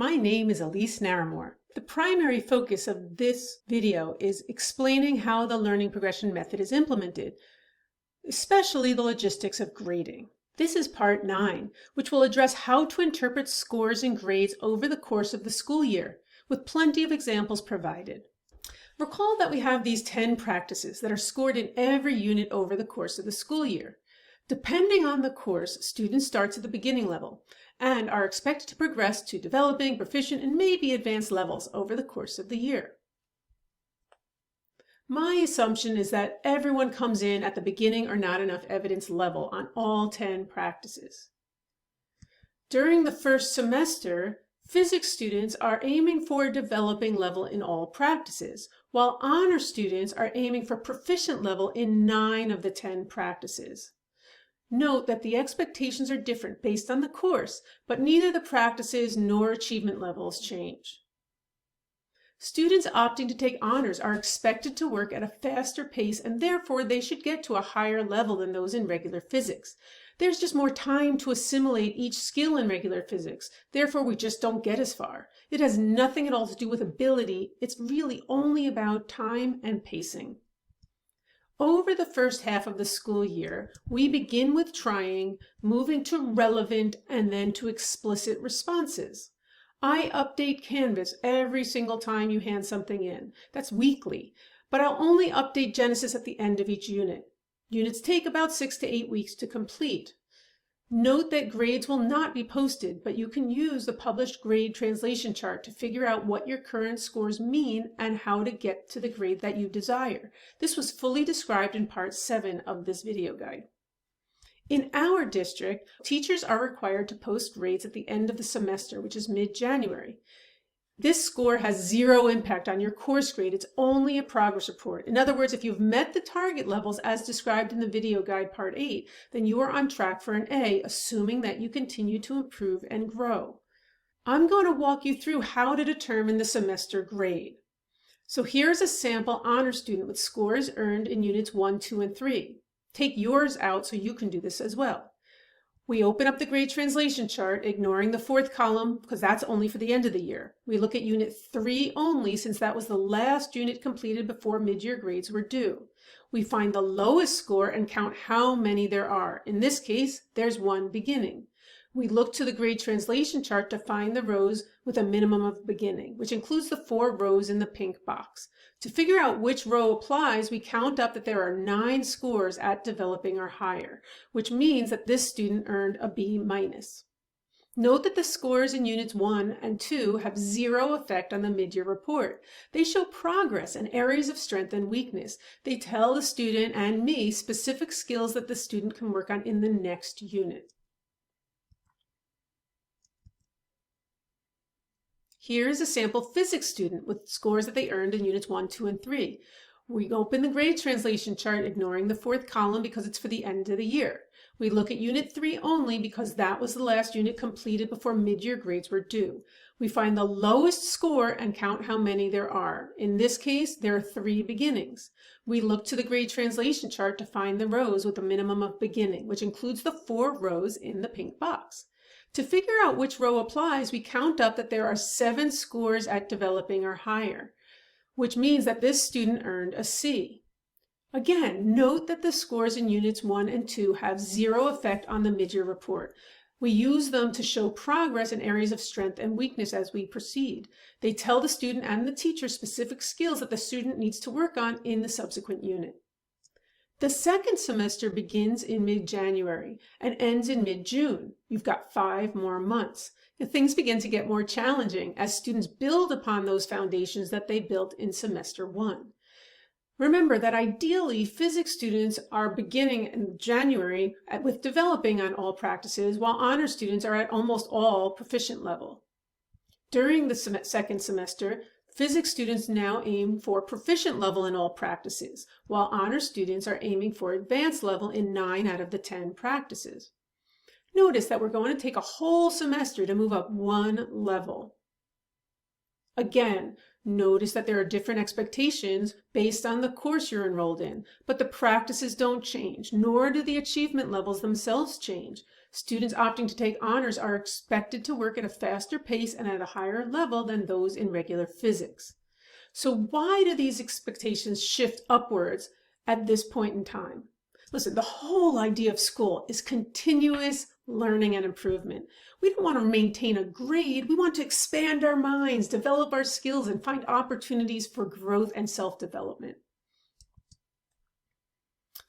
My name is Elise Naramore. The primary focus of this video is explaining how the learning progression method is implemented, especially the logistics of grading. This is part 9, which will address how to interpret scores and grades over the course of the school year, with plenty of examples provided. Recall that we have these 10 practices that are scored in every unit over the course of the school year. Depending on the course, students start at the beginning level and are expected to progress to developing, proficient, and maybe advanced levels over the course of the year. My assumption is that everyone comes in at the beginning or not enough evidence level on all 10 practices. During the first semester, physics students are aiming for a developing level in all practices, while honor students are aiming for proficient level in 9 of the 10 practices. Note that the expectations are different based on the course, but neither the practices nor achievement levels change. Students opting to take honors are expected to work at a faster pace, and therefore they should get to a higher level than those in regular physics. There's just more time to assimilate each skill in regular physics, therefore we just don't get as far. It has nothing at all to do with ability, it's really only about time and pacing. Over the first half of the school year, we begin with trying, moving to relevant, and then to explicit responses. I update Canvas every single time you hand something in. That's weekly, but I'll only update Genesis at the end of each unit. Units take about 6 to 8 weeks to complete. Note that grades will not be posted, but you can use the published grade translation chart to figure out what your current scores mean and how to get to the grade that you desire. This was fully described in part 7 of this video guide. In our district, teachers are required to post grades at the end of the semester, which is mid-January. This score has zero impact on your course grade. It's only a progress report. In other words, if you've met the target levels as described in the video guide part 8, then you are on track for an A, assuming that you continue to improve and grow. I'm going to walk you through how to determine the semester grade. So here's a sample honor student with scores earned in units 1, 2, and 3. Take yours out so you can do this as well. We open up the grade translation chart, ignoring the 4th column because that's only for the end of the year. We look at unit 3 only since that was the last unit completed before mid-year grades were due. We find the lowest score and count how many there are. In this case, there's 1 beginning. We look to the grade translation chart to find the rows with a minimum of beginning, which includes the 4 rows in the pink box. To figure out which row applies, we count up that there are 9 scores at developing or higher, which means that this student earned a B-. Note that the scores in units 1 and 2 have zero effect on the mid-year report. They show progress and areas of strength and weakness. They tell the student and me specific skills that the student can work on in the next unit. Here is a sample physics student with scores that they earned in units 1, 2, and 3. We open the grade translation chart, ignoring the 4th column because it's for the end of the year. We look at unit 3 only because that was the last unit completed before mid-year grades were due. We find the lowest score and count how many there are. In this case, there are 3 beginnings. We look to the grade translation chart to find the rows with a minimum of beginning, which includes the 4 rows in the pink box. To figure out which row applies, we count up that there are 7 scores at developing or higher, which means that this student earned a C. Again, note that the scores in units 1 and 2 have zero effect on the mid-year report. We use them to show progress in areas of strength and weakness as we proceed. They tell the student and the teacher specific skills that the student needs to work on in the subsequent unit. The second semester begins in mid-January and ends in mid-June. You've got 5 more months. And things begin to get more challenging as students build upon those foundations that they built in semester 1. Remember that ideally, physics students are beginning in January with developing on all practices, while honor students are at almost all proficient level. During the second semester, physics students now aim for proficient level in all practices, while honor students are aiming for advanced level in 9 out of the 10 practices. Notice that we're going to take a whole semester to move up 1 level. Again, notice that there are different expectations based on the course you're enrolled in, but the practices don't change, nor do the achievement levels themselves change. Students opting to take honors are expected to work at a faster pace and at a higher level than those in regular physics. So why do these expectations shift upwards at this point in time? Listen, the whole idea of school is continuous learning and improvement. We don't want to maintain a grade. We want to expand our minds, develop our skills, and find opportunities for growth and self-development.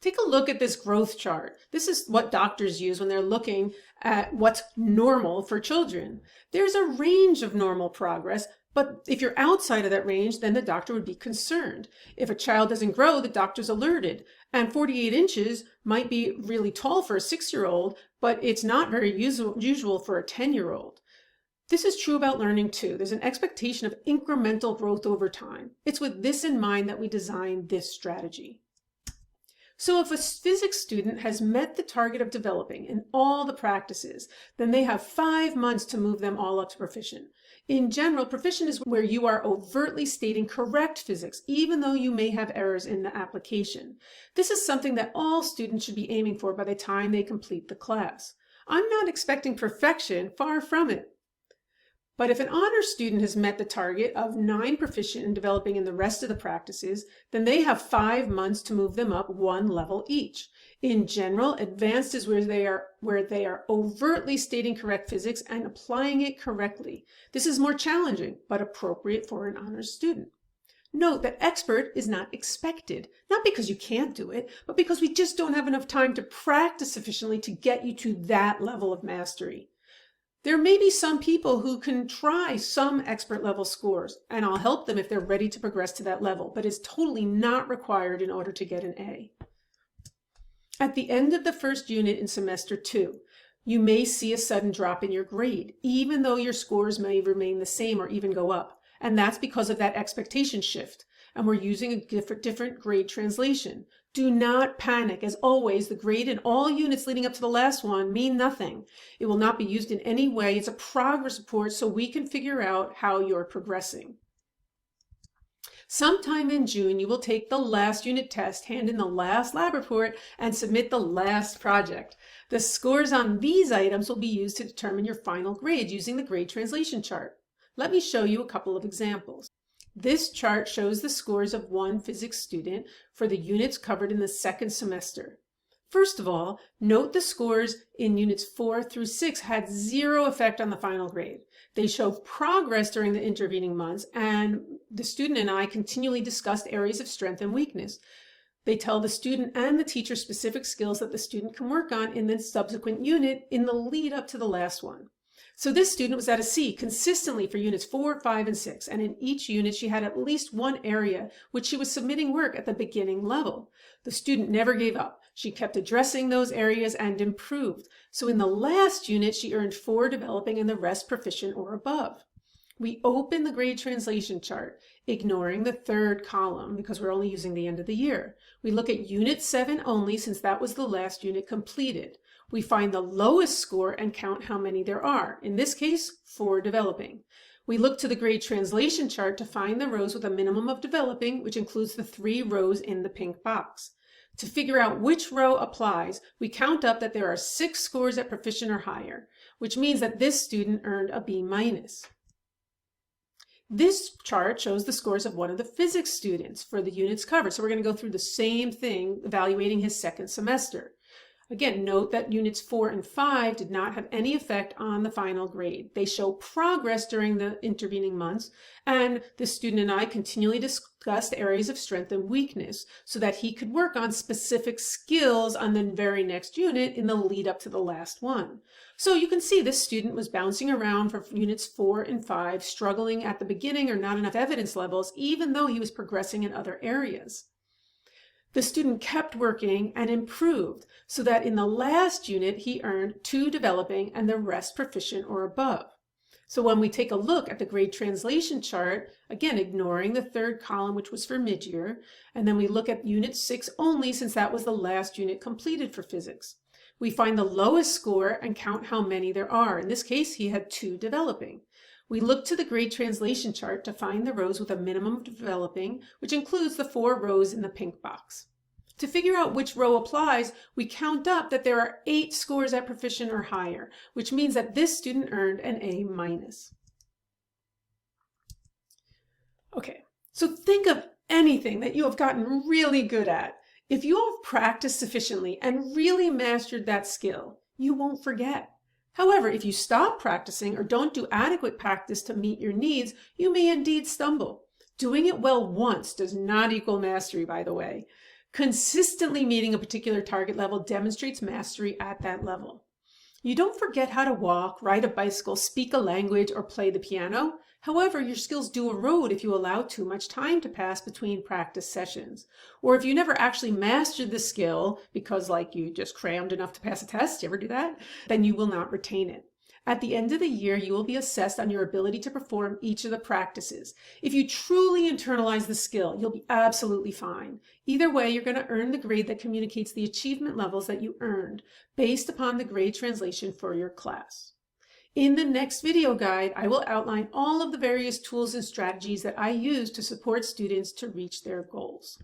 Take a look at this growth chart. This is what doctors use when they're looking at what's normal for children. There's a range of normal progress, but if you're outside of that range, then the doctor would be concerned. If a child doesn't grow, the doctor's alerted. And 48 inches might be really tall for a 6-year-old, but it's not very usual for a 10-year-old. This is true about learning too. There's an expectation of incremental growth over time. It's with this in mind that we designed this strategy. So if a physics student has met the target of developing in all the practices, then they have 5 months to move them all up to proficient. In general, proficient is where you are overtly stating correct physics, even though you may have errors in the application. This is something that all students should be aiming for by the time they complete the class. I'm not expecting perfection, far from it. But if an honor student has met the target of 9 proficient in developing in the rest of the practices, then they have 5 months to move them up 1 level each. In general, advanced is where they are overtly stating correct physics and applying it correctly. This is more challenging, but appropriate for an honors student. Note that expert is not expected, not because you can't do it, but because we just don't have enough time to practice sufficiently to get you to that level of mastery. There may be some people who can try some expert level scores, and I'll help them if they're ready to progress to that level, but it's totally not required in order to get an A. At the end of the first unit in semester 2, you may see a sudden drop in your grade, even though your scores may remain the same or even go up. And that's because of that expectation shift. And we're using a different grade translation. Do not panic. As always, the grade in all units leading up to the last one mean nothing. It will not be used in any way. It's a progress report so we can figure out how you're progressing. Sometime in June, you will take the last unit test, hand in the last lab report, and submit the last project. The scores on these items will be used to determine your final grade using the grade translation chart. Let me show you a couple of examples. This chart shows the scores of one physics student for the units covered in the second semester. First of all, note the scores in units 4 through 6 had 0 effect on the final grade. They show progress during the intervening months, and the student and I continually discussed areas of strength and weakness. They tell the student and the teacher specific skills that the student can work on in the subsequent unit in the lead up to the last one. So this student was at a C consistently for units 4, 5, and 6, and in each unit she had at least one area which she was submitting work at the beginning level. The student never gave up. She kept addressing those areas and improved. So in the last unit she earned 4 developing and the rest proficient or above. We open the grade translation chart, ignoring the 3rd column because we're only using the end of the year. We look at unit 7 only since that was the last unit completed. We find the lowest score and count how many there are. In this case, 4 developing. We look to the grade translation chart to find the rows with a minimum of developing, which includes the 3 rows in the pink box. To figure out which row applies, we count up that there are 6 scores at proficient or higher, which means that this student earned a B-. This chart shows the scores of one of the physics students for the units covered. So we're going to go through the same thing, evaluating his second semester. Again, note that units 4 and 5 did not have any effect on the final grade. They show progress during the intervening months, and the student and I continually discussed areas of strength and weakness so that he could work on specific skills on the very next unit in the lead up to the last one. So you can see this student was bouncing around for units 4 and 5, struggling at the beginning or not enough evidence levels, even though he was progressing in other areas. The student kept working and improved so that in the last unit he earned 2 developing and the rest proficient or above. So when we take a look at the grade translation chart, again ignoring the 3rd column which was for mid-year, and then we look at unit 6 only since that was the last unit completed for physics. We find the lowest score and count how many there are. In this case, he had 2 developing. We look to the grade translation chart to find the rows with a minimum of developing, which includes the 4 rows in the pink box. To figure out which row applies, we count up that there are 8 scores at proficient or higher, which means that this student earned an A-. Okay, so think of anything that you have gotten really good at. If you have practiced sufficiently and really mastered that skill, you won't forget. However, if you stop practicing or don't do adequate practice to meet your needs, you may indeed stumble. Doing it well once does not equal mastery, by the way. Consistently meeting a particular target level demonstrates mastery at that level. You don't forget how to walk, ride a bicycle, speak a language, or play the piano. However, your skills do erode if you allow too much time to pass between practice sessions. Or if you never actually mastered the skill because you just crammed enough to pass a test, you ever do that? Then you will not retain it. At the end of the year, you will be assessed on your ability to perform each of the practices. If you truly internalize the skill, you'll be absolutely fine. Either way, you're going to earn the grade that communicates the achievement levels that you earned based upon the grade translation for your class. In the next video guide, I will outline all of the various tools and strategies that I use to support students to reach their goals.